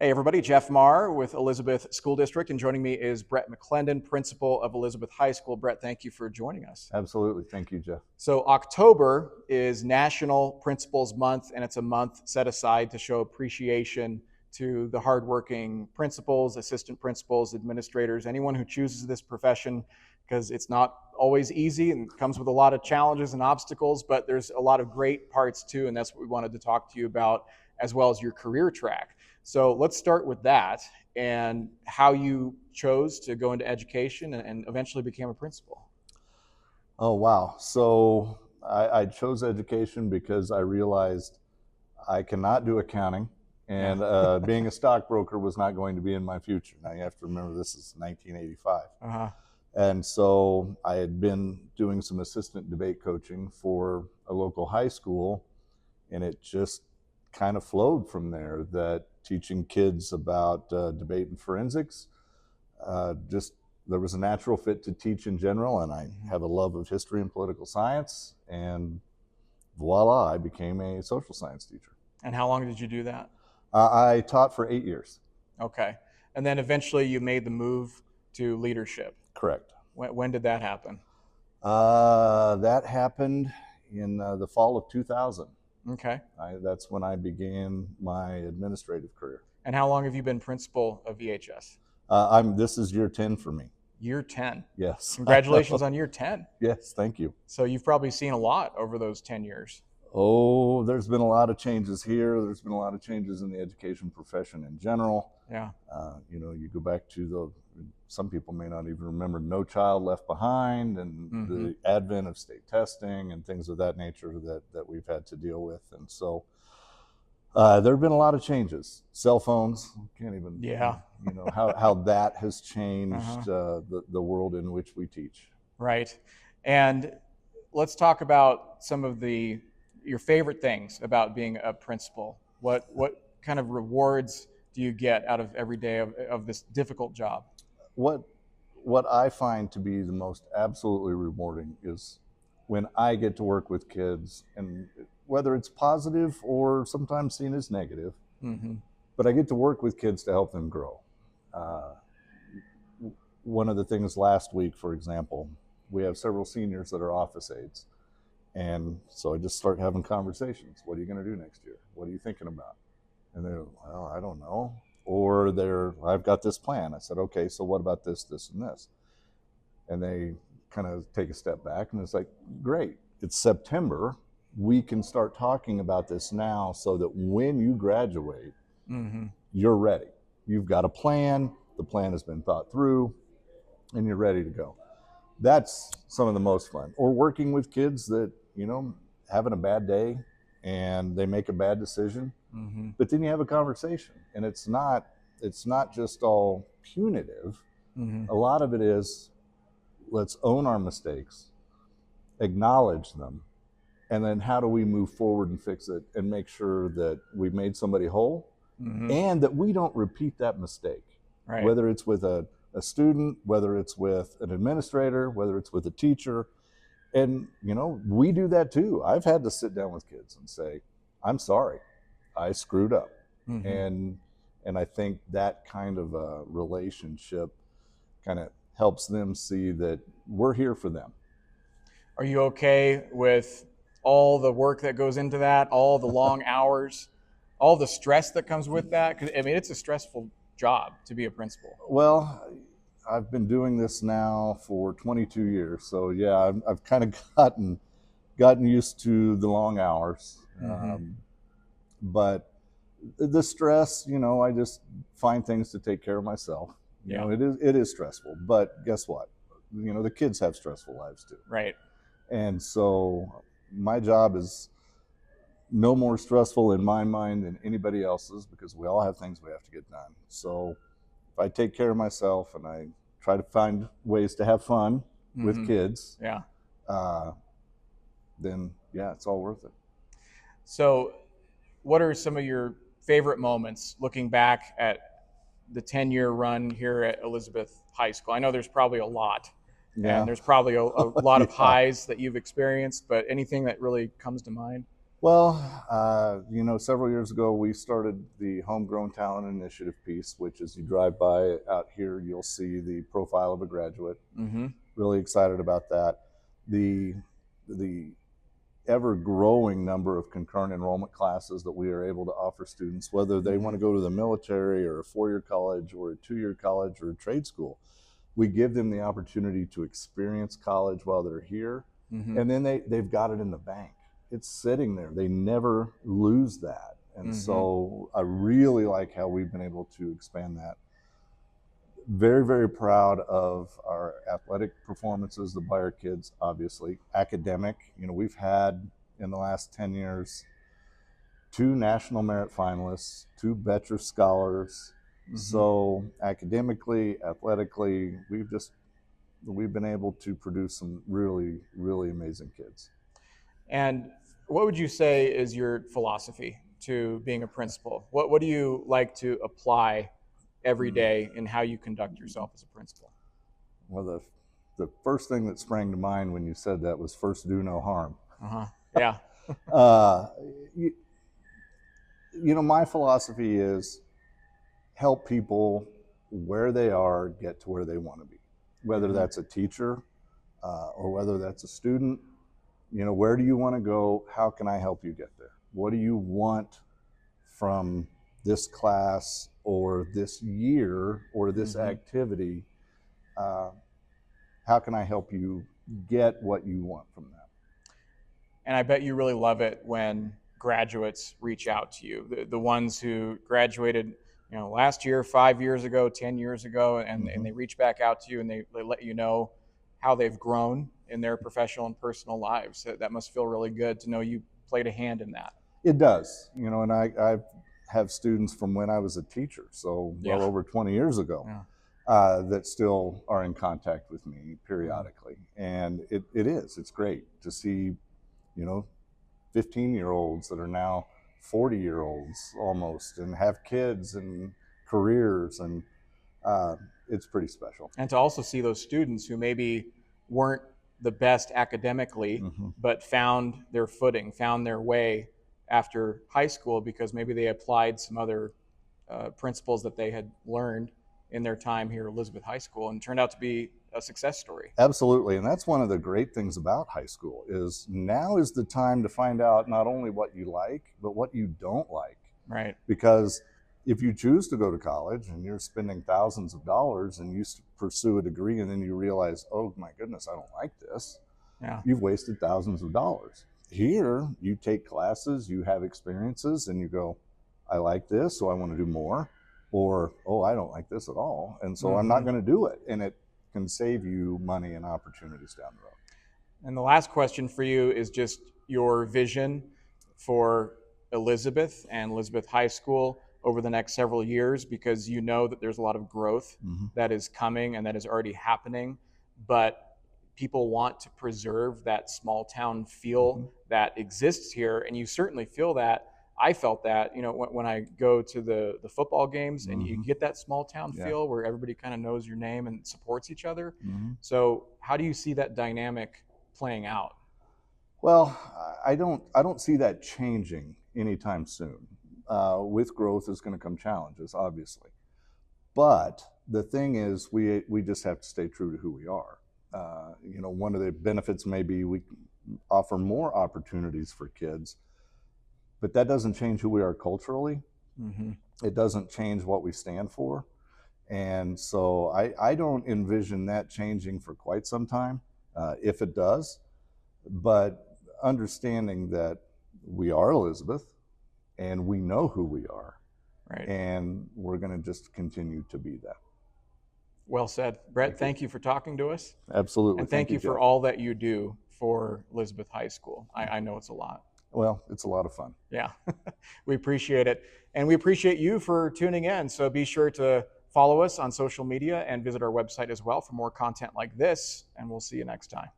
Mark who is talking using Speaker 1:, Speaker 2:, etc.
Speaker 1: Hey everybody, Jeff Marr with Elizabeth School District, and joining me is Bret McClendon, Principal of Elizabeth High School. Bret, thank you for joining us.
Speaker 2: Absolutely. Thank you, Jeff.
Speaker 1: So October is National Principals Month, and it's a month set aside to show appreciation to the hardworking principals, assistant principals, administrators, anyone who chooses this profession, because it's not always easy and comes with a lot of challenges and obstacles, but there's a lot of great parts too, and that's what we wanted to talk to you about, as well as your career track. So let's start with that and how you chose to go into education and eventually became a principal.
Speaker 2: Oh, wow. So I chose education because I realized I cannot do accounting, and being a stockbroker was not going to be in my future. Now, you have to remember this is 1985.
Speaker 1: Uh-huh.
Speaker 2: And so I had been doing some assistant debate coaching for a local high school, and it just kind of flowed from there, that teaching kids about debate and forensics, there was a natural fit to teach in general, and I have a love of history and political science, and voila, I became a social science teacher.
Speaker 1: And how long did you do that?
Speaker 2: I taught for 8 years.
Speaker 1: Okay. And then eventually you made the move to leadership.
Speaker 2: Correct.
Speaker 1: When did that happen?
Speaker 2: That happened in the fall of 2000.
Speaker 1: Okay.
Speaker 2: That's when I began my administrative career.
Speaker 1: And how long have you been principal of EHS?
Speaker 2: This is year 10 for me.
Speaker 1: Year 10.
Speaker 2: Yes.
Speaker 1: Congratulations on year 10.
Speaker 2: Yes, thank you.
Speaker 1: So you've probably seen a lot over those 10 years.
Speaker 2: Oh, there's been a lot of changes here. There's been a lot of changes in the education profession in general.
Speaker 1: Yeah.
Speaker 2: You go back to some people may not even remember No Child Left Behind, and the advent of state testing and things of that nature that we've had to deal with. And so there have been a lot of changes. Cell phones, can't even, how that has changed the world in which we teach.
Speaker 1: Right. And let's talk about some of your favorite things about being a principal. What kind of rewards do you get out of every day of this difficult job?
Speaker 2: What I find to be the most absolutely rewarding is when I get to work with kids, and whether it's positive or sometimes seen as negative, but I get to work with kids to help them grow. One of the things last week, for example, we have several seniors that are office aides. And so I just start having conversations. What are you going to do next year? What are you thinking about? And they're, well, I don't know. Or I've got this plan. I said, okay, so what about this, this, and this? And they kind of take a step back, and it's like, great, it's September. We can start talking about this now so that when you graduate, you're ready. You've got a plan. The plan has been thought through, and you're ready to go. That's some of the most fun. Or working with kids that, having a bad day and they make a bad decision, but then you have a conversation, and it's not just all punitive. A lot of it is, let's own our mistakes, acknowledge them, and then how do we move forward and fix it and make sure that we've made somebody whole and that we don't repeat that mistake,
Speaker 1: right.
Speaker 2: Whether it's with a student, whether it's with an administrator, whether it's with a teacher. And, we do that too. I've had to sit down with kids and say, I'm sorry, I screwed up. And I think that kind of a relationship kind of helps them see that we're here for them.
Speaker 1: Are you okay with all the work that goes into that, all the long hours, all the stress that comes with that? 'Cause, it's a stressful job to be a principal.
Speaker 2: Well, I've been doing this now for 22 years. So yeah, I've kind of gotten used to the long hours. But the stress, I just find things to take care of myself. It is stressful, but guess what? The kids have stressful lives too.
Speaker 1: Right.
Speaker 2: And so my job is no more stressful in my mind than anybody else's, because we all have things we have to get done. So if I take care of myself and I try to find ways to have fun with kids, then it's all worth it.
Speaker 1: So what are some of your favorite moments looking back at the 10-year run here at Elizabeth High School? I know there's probably a lot, and there's probably a lot of highs that you've experienced, but anything that really comes to mind?
Speaker 2: Well, several years ago, we started the Homegrown Talent Initiative piece, which as you drive by out here, you'll see the profile of a graduate.
Speaker 1: Mm-hmm.
Speaker 2: Really excited about that. The ever-growing number of concurrent enrollment classes that we are able to offer students, whether they want to go to the military or a four-year college or a two-year college or a trade school. We give them the opportunity to experience college while they're here, and then they've got it in the bank. It's sitting there. They never lose that. And so I really like how we've been able to expand that. Very, very proud of our athletic performances, by our kids, obviously. Academic, we've had in the last 10 years 2 National Merit finalists, 2 Betcher Scholars. So academically, athletically, we've been able to produce some really, really amazing kids.
Speaker 1: And what would you say is your philosophy to being a principal? What do you like to apply every day in how you conduct yourself as a principal?
Speaker 2: Well, the first thing that sprang to mind when you said that was first do no harm.
Speaker 1: Yeah.
Speaker 2: My philosophy is help people where they are get to where they want to be, whether that's a teacher or whether that's a student. Where do you want to go? How can I help you get there? What do you want from this class or this year or this activity? How can I help you get what you want from that?
Speaker 1: And I bet you really love it when graduates reach out to you, the ones who graduated last year, 5 years ago, 10 years ago, and they reach back out to you and they let you know how they've grown in their professional and personal lives. That must feel really good to know you played a hand in that.
Speaker 2: It does, and I have students from when I was a teacher, so well over 20 years ago, that still are in contact with me periodically. And it's great to see, 15-year-olds that are now 40-year-olds almost and have kids and careers, and it's pretty special.
Speaker 1: And to also see those students who maybe weren't the best academically, but found their footing, found their way after high school because maybe they applied some other principles that they had learned in their time here at Elizabeth High School and turned out to be a success story.
Speaker 2: Absolutely. And that's one of the great things about high school is now is the time to find out not only what you like, but what you don't like.
Speaker 1: Right.
Speaker 2: Because if you choose to go to college and you're spending thousands of dollars and you pursue a degree and then you realize, oh my goodness, I don't like this.
Speaker 1: Yeah.
Speaker 2: You've wasted thousands of dollars. Here, you take classes, you have experiences, and you go, I like this, so I want to do more. Or, oh, I don't like this at all, and so I'm not going to do it. And it can save you money and opportunities down the road.
Speaker 1: And the last question for you is just your vision for Elizabeth and Elizabeth High School over the next several years, because you know that there's a lot of growth that is coming and that is already happening, but people want to preserve that small town feel that exists here, and you certainly feel that. I felt that, when I go to the football games and you get that small town feel where everybody kind of knows your name and supports each other. So how do you see that dynamic playing out?
Speaker 2: Well, I don't see that changing anytime soon. With growth is going to come challenges, obviously. But the thing is, we just have to stay true to who we are. One of the benefits may be we offer more opportunities for kids, but that doesn't change who we are culturally. It doesn't change what we stand for. And so I don't envision that changing for quite some time, if it does. But understanding that we are Elizabeth and we know who we are. Right. And we're going to just continue to be that.
Speaker 1: Well said. Bret, thank you for talking to us.
Speaker 2: Absolutely.
Speaker 1: And thank you for all that you do for Elizabeth High School. I know it's a lot.
Speaker 2: Well, it's a lot of fun.
Speaker 1: Yeah, we appreciate it. And we appreciate you for tuning in. So be sure to follow us on social media and visit our website as well for more content like this. And we'll see you next time.